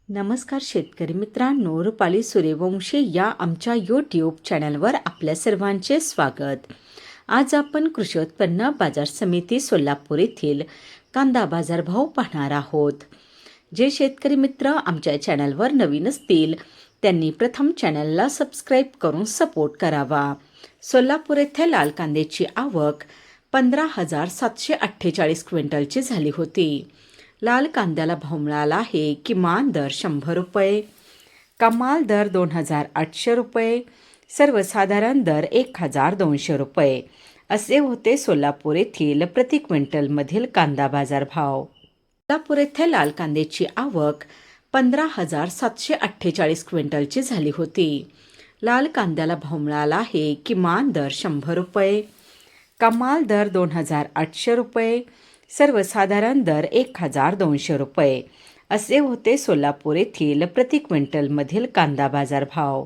नमस्कार शेतकरी मित्रांनो, रुपाली सूर्यवंशी या आमच्या यूट्यूब चॅनलवर आपल्या सर्वांचे स्वागत. आज आपण कृषी उत्पन्न बाजार समिती सोलापूर येथील कांदा बाजारभाव पाहणार आहोत. जे शेतकरी मित्र आमच्या चॅनलवर नवीन असतील त्यांनी प्रथम चॅनलला सबस्क्राईब करून सपोर्ट करावा. सोलापूर येथे लाल कांद्याची आवक 15,748 क्विंटलची झाली होती. लाल कांद्याला भाव मिळाला आहे. किमान दर 100 रुपये, कमाल दर 2,800 रुपये, सर्वसाधारण दर 1,200 रुपये असे होते सोलापूर येथील प्रति क्विंटलमधील कांदा बाजार भाव. सोलापूर येथे लाल कांद्याची आवक 15,748 क्विंटलची झाली होती. लाल कांद्याला भाव मिळाला आहे. किमान दर 100 रुपये, कमाल दर 2,800 रुपये, सर्वसाधारण दर 1,200 रुपये असे होते सोलापूर येथील प्रति क्विंटलमधील कांदा बाजार भाव.